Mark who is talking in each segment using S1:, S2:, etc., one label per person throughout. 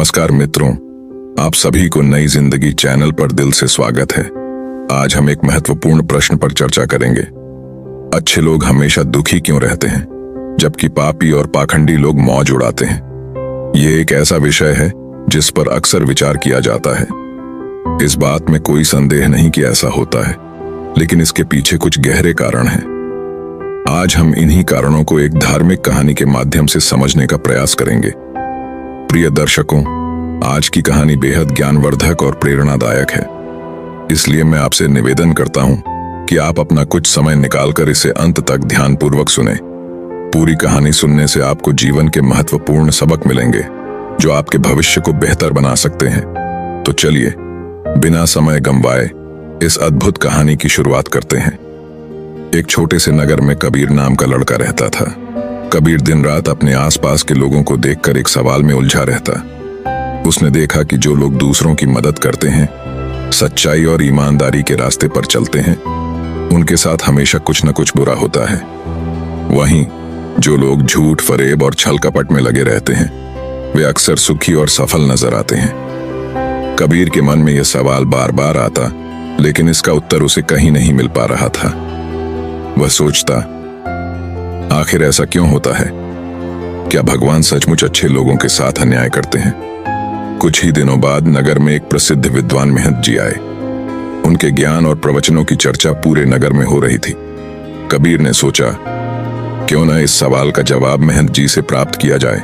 S1: नमस्कार मित्रों, आप सभी को नई जिंदगी चैनल पर दिल से स्वागत है। आज हम एक महत्वपूर्ण प्रश्न पर चर्चा करेंगे। अच्छे लोग हमेशा दुखी क्यों रहते हैं, जबकि पापी और पाखंडी लोग मौज उड़ाते हैं? ये एक ऐसा विषय है जिस पर अक्सर विचार किया जाता है। इस बात में कोई संदेह नहीं कि ऐसा होता है, लेकिन इसके पीछे कुछ गहरे कारण हैं। आज हम इन्हीं कारणों को एक धार्मिक कहानी के माध्यम से समझने का प्रयास करेंगे। प्रिय दर्शकों, आज की कहानी बेहद ज्ञानवर्धक और प्रेरणादायक है, इसलिए मैं आपसे निवेदन करता हूं कि आप अपना कुछ समय निकालकर इसे अंत तक ध्यानपूर्वक सुनें। पूरी कहानी सुनने से आपको जीवन के महत्वपूर्ण सबक मिलेंगे जो आपके भविष्य को बेहतर बना सकते हैं। तो चलिए, बिना समय गंवाए इस अद्भुत कहानी की शुरुआत करते हैं। एक छोटे से नगर में कबीर नाम का लड़का रहता था। कबीर दिन रात अपने आसपास के लोगों को देखकर एक सवाल में उलझा रहता। उसने देखा कि जो लोग दूसरों की मदद करते हैं, सच्चाई और ईमानदारी के रास्ते पर चलते हैं, उनके साथ हमेशा कुछ न कुछ बुरा होता है। वहीं जो लोग झूठ, फरेब और छल कपट में लगे रहते हैं, वे अक्सर सुखी और सफल नजर आते हैं। कबीर के मन में यह सवाल बार बार आता, लेकिन इसका उत्तर उसे कहीं नहीं मिल पा रहा था। वह सोचता, आखिर ऐसा क्यों होता है? क्या भगवान सचमुच अच्छे लोगों के साथ अन्याय करते हैं? कुछ ही दिनों बाद नगर में एक प्रसिद्ध विद्वान महंत जी आए। उनके ज्ञान और प्रवचनों की चर्चा पूरे नगर में हो रही थी। कबीर ने सोचा, क्यों न इस सवाल का जवाब महंत जी से प्राप्त किया जाए।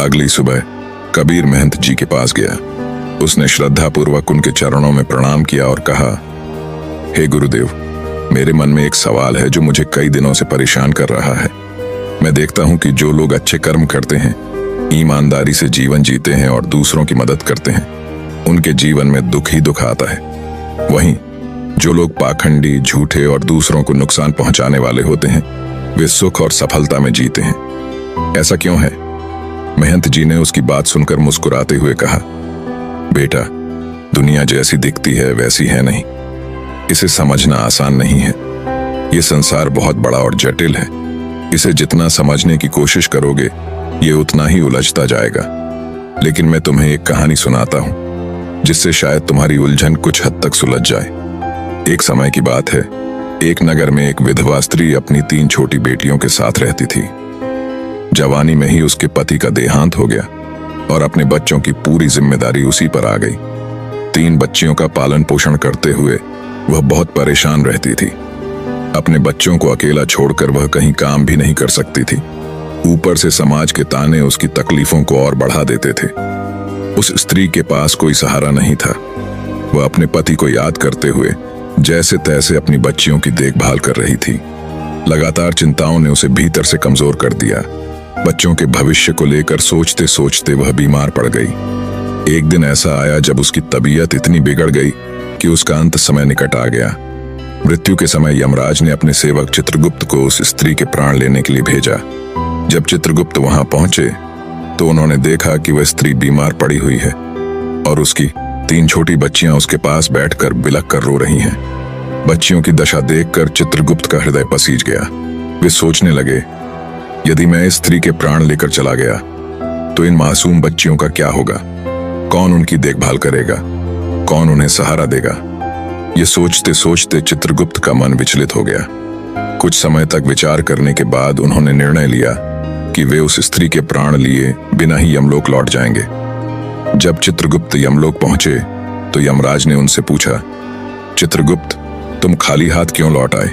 S1: अगली सुबह कबीर महंत जी के पास गया। उसने श्रद्धापूर्वक उनके चरणों में प्रणाम किया और कहा, हे गुरुदेव, मेरे मन में एक सवाल है जो मुझे कई दिनों से परेशान कर रहा है। मैं देखता हूं कि जो लोग अच्छे कर्म करते हैं, ईमानदारी से जीवन जीते हैं और दूसरों की मदद करते हैं, उनके जीवन में दुख ही दुख आता है। वहीं जो लोग पाखंडी, झूठे और दूसरों को नुकसान पहुंचाने वाले होते हैं, वे सुख और सफलता में जीते हैं। ऐसा क्यों है? महंत जी ने उसकी बात सुनकर मुस्कुराते हुए कहा, बेटा, दुनिया जैसी दिखती है वैसी है नहीं। इसे समझना आसान नहीं है। ये संसार बहुत बड़ा और जटिल है। इसे जितना समझने की कोशिश करोगे, ये उतना ही उलझता जाएगा। लेकिन मैं तुम्हें एक कहानी सुनाता हूं, जिससे शायद तुम्हारी उलझन कुछ हद तक सुलझ जाए। एक समय की बात है, एक नगर में एक विधवा स्त्री अपनी 3 छोटी बेटियों के साथ रहती थी। जवानी में ही उसके पति का देहांत हो गया और अपने बच्चों की पूरी जिम्मेदारी उसी पर आ गई। 3 बच्चियों का पालन पोषण करते हुए वह बहुत परेशान रहती थी। अपने बच्चों को अकेला छोड़कर वह कहीं काम भी नहीं कर सकती थी। ऊपर से समाज के ताने उसकी तकलीफों को और बढ़ा देते थे। उस स्त्री के पास कोई सहारा नहीं था। वह अपने पति को याद करते हुए जैसे तैसे अपनी बच्चियों की देखभाल कर रही थी। लगातार चिंताओं ने उसे भीतर से कमजोर कर दिया। बच्चों के भविष्य को लेकर सोचते सोचते वह बीमार पड़ गई। एक दिन ऐसा आया जब उसकी तबीयत इतनी बिगड़ गई कि उसका अंत समय निकट आ गया। मृत्यु के समय यमराज ने अपने सेवक चित्रगुप्त को उस स्त्री के प्राण लेने के लिए भेजा। जब चित्रगुप्त वहां पहुंचे तो उन्होंने देखा कि वह स्त्री बीमार पड़ी हुई है और उसकी 3 छोटी बच्चियां उसके पास बैठकर बिलख कर रो रही हैं। बच्चियों की दशा देखकर चित्रगुप्त का हृदय पसीज गया। वे सोचने लगे, यदि मैं इस स्त्री के प्राण लेकर चला गया तो इन मासूम बच्चियों का क्या होगा? कौन उनकी देखभाल करेगा? कौन उन्हें सहारा देगा? ये सोचते सोचते चित्रगुप्त का मन विचलित हो गया। कुछ समय तक विचार करने के बाद उन्होंने निर्णय लिया कि वे उस स्त्री के प्राण लिए बिना ही यमलोक लौट जाएंगे। जब चित्रगुप्त यमलोक पहुंचे तो यमराज ने उनसे पूछा, चित्रगुप्त, तुम खाली हाथ क्यों लौट आए?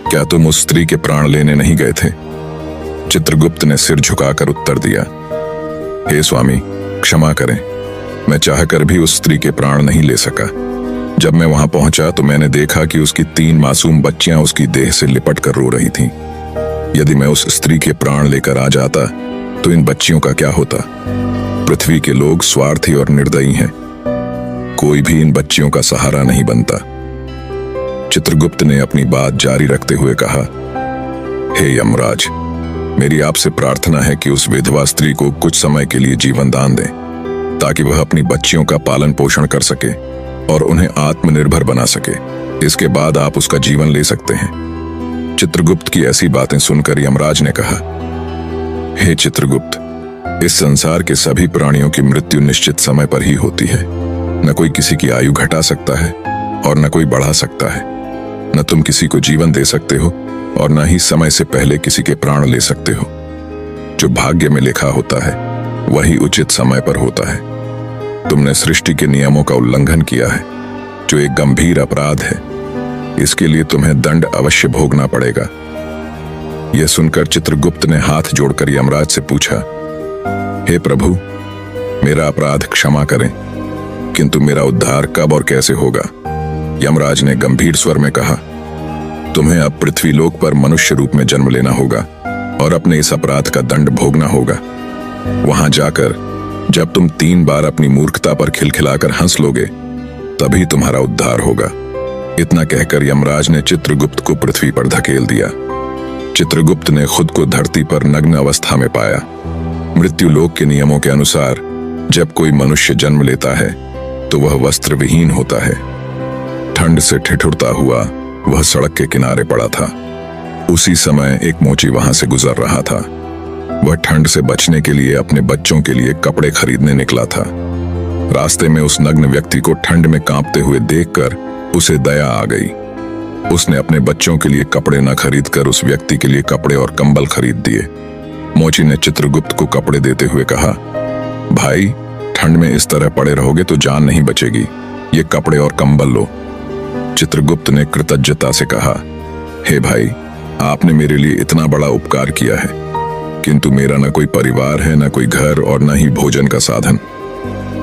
S1: क्या तुम उस स्त्री के प्राण लेने नहीं गए थे? चित्रगुप्त ने सिर झुकाकर उत्तर दिया, हे स्वामी, क्षमा करें, मैं चाहकर भी उस स्त्री के प्राण नहीं ले सका। जब मैं वहां पहुंचा तो मैंने देखा कि उसकी 3 मासूम बच्चियां उसकी देह से लिपट कर रो रही थीं। यदि मैं उस स्त्री के प्राण लेकर आ जाता तो इन बच्चियों का क्या होता? पृथ्वी के लोग स्वार्थी और निर्दयी हैं। कोई भी इन बच्चियों का सहारा नहीं बनता। चित्रगुप्त ने अपनी बात जारी रखते हुए कहा, हे यमराज, मेरी आपसे प्रार्थना है कि उस विधवा स्त्री को कुछ समय के लिए जीवन दान दें, ताकि वह अपनी बच्चियों का पालन पोषण कर सके और उन्हें आत्मनिर्भर बना सके। इसके बाद आप उसका जीवन ले सकते हैं। चित्रगुप्त की ऐसी बातें सुनकर यमराज ने कहा, हे चित्रगुप्त, इस संसार के सभी प्राणियों की मृत्यु निश्चित समय पर ही होती है। न कोई किसी की आयु घटा सकता है और न कोई बढ़ा सकता है। न तुम किसी को जीवन दे सकते हो और न ही समय से पहले किसी के प्राण ले सकते हो। जो भाग्य में लिखा होता है वही उचित समय पर होता है। तुमने सृष्टि के नियमों का उल्लंघन किया है, जो एक गंभीर अपराध है। इसके लिए तुम्हें दंड अवश्य भोगना पड़ेगा। यह सुनकर चित्रगुप्त ने हाथ जोड़कर यमराज से पूछा, हे प्रभु, मेरा अपराध क्षमा करें, किंतु मेरा उद्धार कब और कैसे होगा? यमराज ने गंभीर स्वर में कहा, तुम्हें अब पृथ्वीलोक पर मनुष्य रूप में जन्म लेना होगा और अपने इस अपराध का दंड भोगना होगा। वहां जाकर जब तुम 3 बार अपनी मूर्खता पर खिलखिलाकर हंस लोगे, तभी तुम्हारा उद्धार होगा। इतना कहकर यमराज ने चित्रगुप्त को पृथ्वी पर धकेल दिया। चित्रगुप्त ने खुद को धरती पर नग्न अवस्था में पाया। मृत्यु लोक के नियमों के अनुसार जब कोई मनुष्य जन्म लेता है तो वह वस्त्र विहीन होता है। ठंड से ठिठुरता हुआ वह सड़क के किनारे पड़ा था। उसी समय एक मोची वहां से गुजर रहा था। वह ठंड से बचने के लिए अपने बच्चों के लिए कपड़े खरीदने निकला था। रास्ते में उस नग्न व्यक्ति को ठंड में कांपते हुए देखकर उसे दया आ गई। उसने अपने बच्चों के लिए कपड़े न खरीदकर उस व्यक्ति के लिए कपड़े और कंबल खरीद दिए। मोची ने चित्रगुप्त को कपड़े देते हुए कहा, भाई, ठंड में इस तरह पड़े रहोगे तो जान नहीं बचेगी। ये कपड़े और कंबल लो। चित्रगुप्त ने कृतज्ञता से कहा, हे भाई, आपने मेरे लिए इतना बड़ा उपकार किया है, किंतु मेरा न कोई परिवार है, न कोई घर और न ही भोजन का साधन।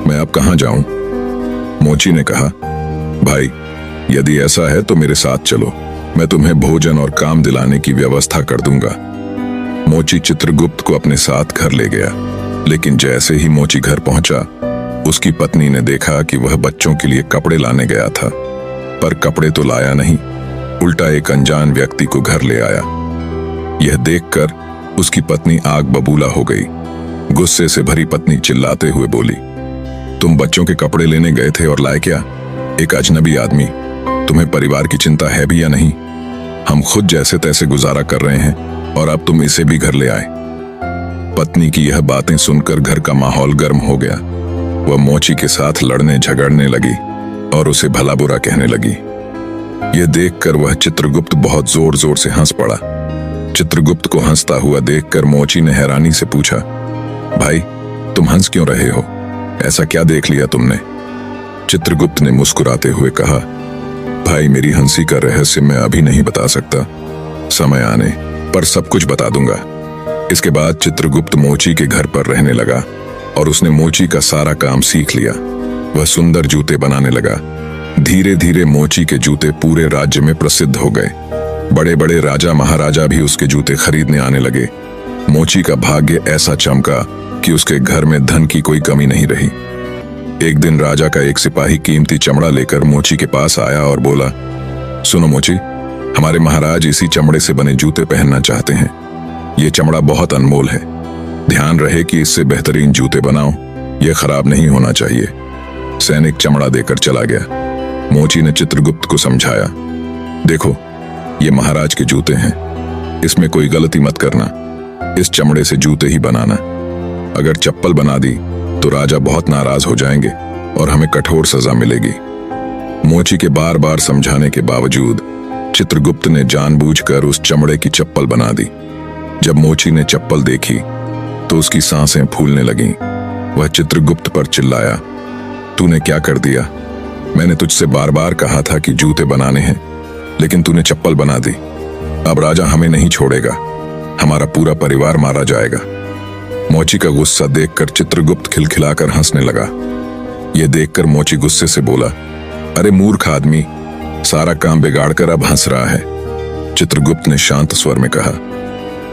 S1: मैं अब कहाँ जाऊं? मोची ने कहा, भाई, यदि ऐसा है तो मेरे साथ चलो, मैं तुम्हें भोजन और काम दिलाने की व्यवस्था कर दूंगा। मोची चित्रगुप्त को अपने साथ घर ले गया, लेकिन जैसे ही मोची घर पहुंचा, उसकी पत्नी ने देखा कि वह बच्चों के लिए कपड़े लाने गया था, पर कपड़े तो लाया नहीं, उल्टा एक अनजान व्यक्ति को घर ले आया। यह देखकर उसकी पत्नी आग बबूला हो गई। गुस्से से भरी पत्नी चिल्लाते हुए बोली, तुम बच्चों के कपड़े लेने गए थे और लाए क्या? एक अजनबी आदमी। तुम्हें परिवार की चिंता है भी या नहीं? हम खुद जैसे तैसे गुजारा कर रहे हैं और अब तुम इसे भी घर ले आए। पत्नी की यह बातें सुनकर घर का माहौल गर्म हो गया। वह मोची के साथ लड़ने झगड़ने लगी और उसे भला बुरा कहने लगी। यह देखकर वह चित्रगुप्त बहुत जोर जोर से हंस पड़ा। चित्रगुप्त को हंसता हुआ देखकर मोची ने हैरानी से पूछा, भाई, तुम हंस क्यों रहे हो? ऐसा क्या देख लिया तुमने? चित्रगुप्त ने मुस्कुराते हुए कहा, भाई, मेरी हंसी का रहस्य मैं अभी नहीं बता सकता, समय आने पर सब कुछ बता दूंगा। इसके बाद चित्रगुप्त मोची के घर पर रहने लगा और उसने मोची का सारा काम सीख लिया। वह सुंदर जूते बनाने लगा। धीरे धीरे मोची के जूते पूरे राज्य में प्रसिद्ध हो गए। बड़े बड़े राजा महाराजा भी उसके जूते खरीदने आने लगे। मोची का भाग्य ऐसा चमका कि उसके घर में धन की कोई कमी नहीं रही। एक दिन राजा का एक सिपाही कीमती चमड़ा लेकर मोची के पास आया और बोला, सुनो मोची, हमारे महाराज इसी चमड़े से बने जूते पहनना चाहते हैं। ये चमड़ा बहुत अनमोल है, ध्यान रहे कि इससे बेहतरीन जूते बनाओ, यह खराब नहीं होना चाहिए। सैनिक चमड़ा देकर चला गया। मोची ने चित्रगुप्त को समझाया, देखो, ये महाराज के जूते हैं, इसमें कोई गलती मत करना, इस चमड़े से जूते ही बनाना। अगर चप्पल बना दी तो राजा बहुत नाराज हो जाएंगे और हमें कठोर सजा मिलेगी। मोची के बार बार समझाने के बावजूद चित्रगुप्त ने जानबूझकर उस चमड़े की चप्पल बना दी। जब मोची ने चप्पल देखी तो उसकी सांसें फूलने लगीं। वह चित्रगुप्त पर चिल्लाया, तूने क्या कर दिया? मैंने तुझसे बार बार कहा था कि जूते बनाने हैं, लेकिन तूने चप्पल बना दी। अब राजा हमें नहीं छोड़ेगा, हमारा पूरा परिवार मारा जाएगा। मोची का गुस्सा देखकर चित्रगुप्त खिलखिलाकर हंसने लगा। यह देखकर मोची गुस्से से बोला, अरे मूर्ख आदमी, सारा काम बिगाड़कर अब हंस रहा है। चित्रगुप्त ने शांत स्वर में कहा,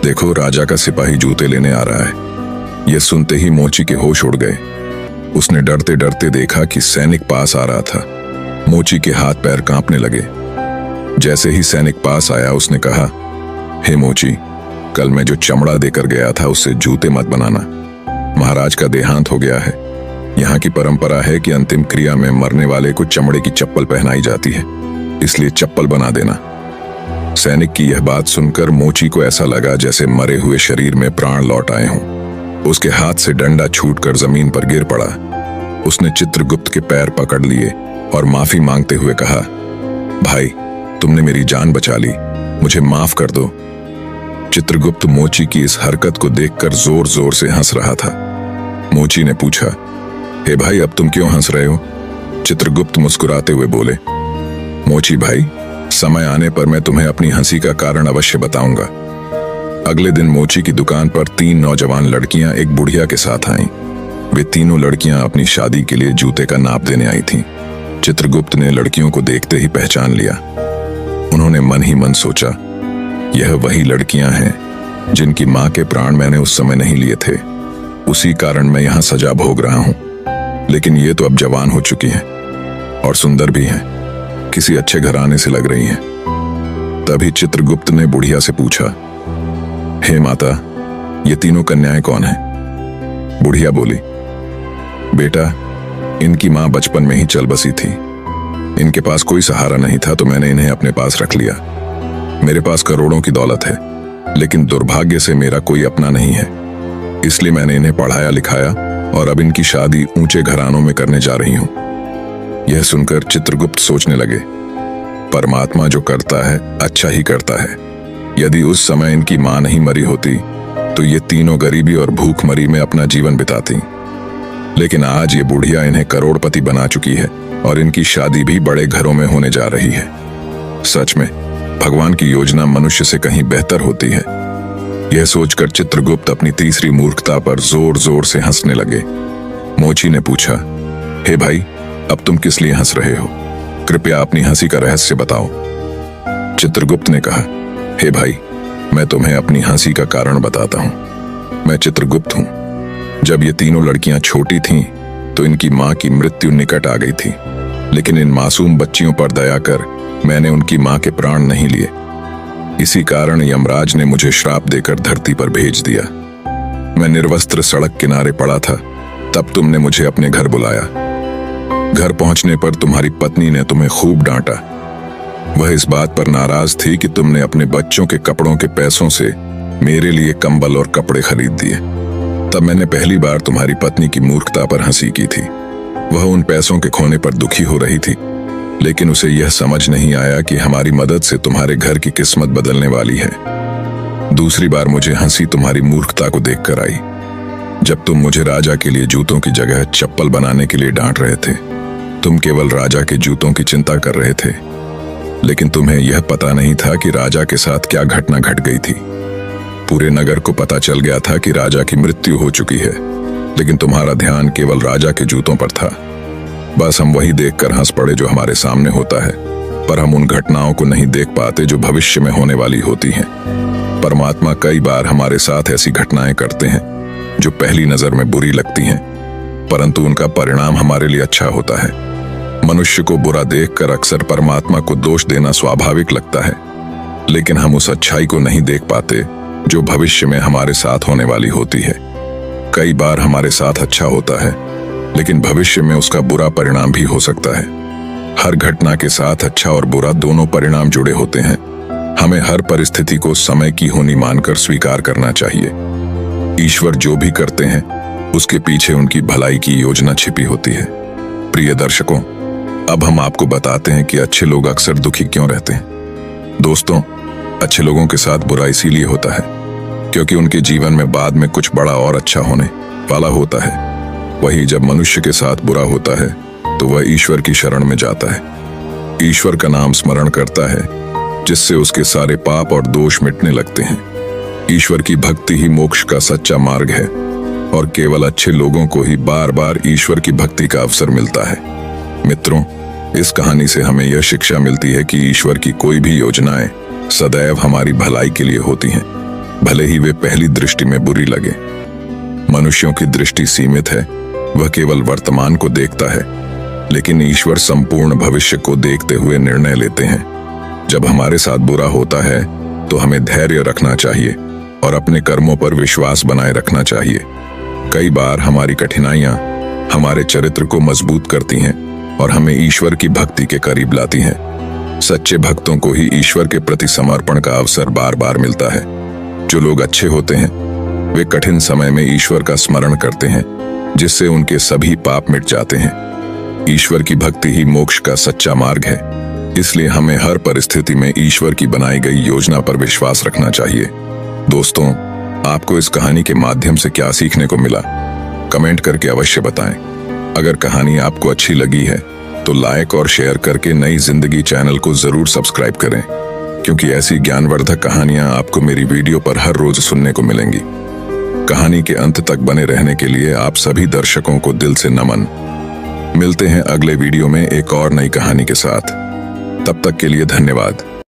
S1: देखो, राजा का सिपाही जूते लेने आ रहा है। यह सुनते ही मोची के होश उड़ गए। उसने डरते डरते देखा कि सैनिक पास आ रहा था। मोची के हाथ पैर कांपने लगे। जैसे ही सैनिक पास आया, उसने कहा, हे मोची, कल मैं जो चमड़ा देकर गया था उससे जूते मत बनाना। महाराज का देहांत हो गया है। यहाँ की परंपरा है कि अंतिम क्रिया में मरने वाले को चमड़े की चप्पल पहनाई जाती है, इसलिए चप्पल बना देना। सैनिक की यह बात सुनकर मोची को ऐसा लगा जैसे मरे हुए शरीर में प्राण लौट आए हों। उसके हाथ से डंडा छूटकर जमीन पर गिर पड़ा। उसने चित्रगुप्त के पैर पकड़ लिए और माफी मांगते हुए कहा, भाई, तुमने मेरी जान बचा ली, मुझे माफ कर दो। चित्रगुप्त मोची की इस हरकत को देखकर जोर जोर से हंस रहा था। मोची ने पूछा, हे भाई, अब तुम क्यों हंस रहे हो? चित्रगुप्त मुस्कुराते हुए बोले, मोची भाई, समय आने पर मैं तुम्हें अपनी हंसी का कारण अवश्य बताऊंगा। अगले दिन मोची की दुकान पर 3 नौजवान लड़कियां एक बुढ़िया के साथ आईं। वे तीनों लड़कियां अपनी शादी के लिए जूते का नाप देने आई थीं। चित्रगुप्त ने लड़कियों को देखते ही पहचान लिया। उन्होंने मन ही मन सोचा, यह वही लड़कियां हैं जिनकी मां के प्राण मैंने उस समय नहीं लिए थे। उसी कारण मैं यहां सजा भोग रहा हूं। लेकिन ये तो अब जवान हो चुकी हैं और सुंदर भी हैं, किसी अच्छे घराने से लग रही हैं। तभी चित्रगुप्त ने बुढ़िया से पूछा, हे माता, ये तीनों कन्याएं कौन हैं? बुढ़िया बोली, बेटा, इनकी मां बचपन में ही चल बसी थी। इनके पास कोई सहारा नहीं था तो मैंने इन्हें अपने पास रख लिया। मेरे पास करोड़ों की दौलत है, लेकिन दुर्भाग्य से मेरा कोई अपना नहीं है। इसलिए मैंने इन्हें पढ़ाया लिखाया और अब इनकी शादी ऊंचे घरानों में करने जा रही हूं। यह सुनकर चित्रगुप्त सोचने लगे, परमात्मा जो करता है अच्छा ही करता है। यदि उस समय इनकी मां नहीं मरी होती तो ये तीनों गरीबी और भूखमरी में अपना जीवन बिताती। लेकिन आज ये बुढ़िया इन्हें करोड़पति बना चुकी है और इनकी शादी भी बड़े घरों में होने जा रही है। सच में भगवान की योजना मनुष्य से कहीं बेहतर होती है। यह सोचकर चित्रगुप्त अपनी तीसरी मूर्खता पर जोर जोर से हंसने लगे। मोची ने पूछा, हे भाई, अब तुम किस लिए हंस रहे हो? कृपया अपनी हंसी का रहस्य बताओ। चित्रगुप्त ने कहा, हे भाई, मैं तुम्हें अपनी हंसी का कारण बताता हूं। मैं चित्रगुप्त हूं। जब ये तीनों लड़कियां छोटी थीं तो इनकी मां की मृत्यु निकट आ गई थी। लेकिन इन मासूम बच्चियों पर दया कर मैंने उनकी मां के प्राण नहीं लिए। इसी कारण यमराज ने मुझे श्राप देकर धरती पर भेज दिया। मैं निर्वस्त्र सड़क किनारे पड़ा था, तब तुमने मुझे अपने घर बुलाया। घर पहुंचने पर तुम्हारी पत्नी ने तुम्हें खूब डांटा। वह इस बात पर नाराज थी कि तुमने अपने बच्चों के कपड़ों के पैसों से मेरे लिए कंबल और कपड़े खरीद दिए। तब मैंने पहली बार तुम्हारी पत्नी की मूर्खता पर हंसी की थी। वह उन पैसों के खोने पर दुखी हो रही थी, लेकिन उसे यह समझ नहीं आया कि हमारी मदद से तुम्हारे घर की किस्मत बदलने वाली है। दूसरी बार मुझे हंसी तुम्हारी मूर्खता को देखकर आई, जब तुम मुझे राजा के लिए जूतों की जगह चप्पल बनाने के लिए डांट रहे थे। तुम केवल राजा के जूतों की चिंता कर रहे थे, लेकिन तुम्हें यह पता नहीं था कि राजा के साथ क्या घटना घट गई थी। पूरे नगर को पता चल गया था कि राजा की मृत्यु हो चुकी है, लेकिन तुम्हारा ध्यान केवल राजा के जूतों पर था। बस हम वही देखकर हंस पड़े जो हमारे सामने होता है, पर हम उन घटनाओं को नहीं देख पाते जो भविष्य में होने वाली होती हैं। परमात्मा कई बार हमारे साथ ऐसी घटनाएं करते हैं जो पहली नजर में बुरी लगती हैं, परंतु उनका परिणाम हमारे लिए अच्छा होता है। मनुष्य को बुरा देखकर अक्सर परमात्मा को दोष देना स्वाभाविक लगता है, लेकिन हम उस अच्छाई को नहीं देख पाते जो भविष्य में हमारे साथ होने वाली होती है। कई बार हमारे साथ अच्छा होता है, लेकिन भविष्य में उसका बुरा परिणाम भी हो सकता है। हर घटना के साथ अच्छा और बुरा दोनों परिणाम जुड़े होते हैं। हमें हर परिस्थिति को समय की होनी मानकर स्वीकार करना चाहिए। ईश्वर जो भी करते हैं उसके पीछे उनकी भलाई की योजना छिपी होती है। प्रिय दर्शकों, अब हम आपको बताते हैं कि अच्छे लोग अक्सर दुखी क्यों रहते हैं। दोस्तों, अच्छे लोगों के साथ बुरा इसीलिए होता है क्योंकि उनके जीवन में बाद में कुछ बड़ा और अच्छा होने वाला होता है। वही जब मनुष्य के साथ बुरा होता है तो वह ईश्वर की शरण में जाता है, ईश्वर का नाम स्मरण करता है, जिससे उसके सारे पाप और दोष मिटने लगते हैं। ईश्वर की भक्ति ही मोक्ष का सच्चा मार्ग है और केवल अच्छे लोगों को ही बार बार ईश्वर की भक्ति का अवसर मिलता है। मित्रों, इस कहानी से हमें यह शिक्षा मिलती है कि ईश्वर की कोई भी योजनाएं सदैव हमारी भलाई के लिए होती हैं, भले ही वे पहली दृष्टि में बुरी लगे। मनुष्यों की दृष्टि सीमित है, वह केवल वर्तमान को देखता है, लेकिन ईश्वर संपूर्ण भविष्य को देखते हुए निर्णय लेते हैं। जब हमारे साथ बुरा होता है तो हमें धैर्य रखना चाहिए और अपने कर्मों पर विश्वास बनाए रखना चाहिए। कई बार हमारी कठिनाइयां हमारे चरित्र को मजबूत करती हैं और हमें ईश्वर की भक्ति के करीब लाती हैं। सच्चे भक्तों को ही ईश्वर के प्रति समर्पण का अवसर बार बार मिलता है। जो लोग अच्छे होते हैं वे कठिन समय में ईश्वर का स्मरण करते हैं, जिससे उनके सभी पाप मिट जाते हैं। ईश्वर की भक्ति ही मोक्ष का सच्चा मार्ग है, इसलिए हमें हर परिस्थिति में ईश्वर की बनाई गई योजना पर विश्वास रखना चाहिए। दोस्तों, आपको इस कहानी के माध्यम से क्या सीखने को मिला, कमेंट करके अवश्य बताएं। अगर कहानी आपको अच्छी लगी है तो लाइक और शेयर करके नई जिंदगी चैनल को जरूर सब्सक्राइब करें, क्योंकि ऐसी ज्ञानवर्धक कहानियां आपको मेरी वीडियो पर हर रोज सुनने को मिलेंगी। कहानी के अंत तक बने रहने के लिए आप सभी दर्शकों को दिल से नमन। मिलते हैं अगले वीडियो में एक और नई कहानी के साथ। तब तक के लिए धन्यवाद।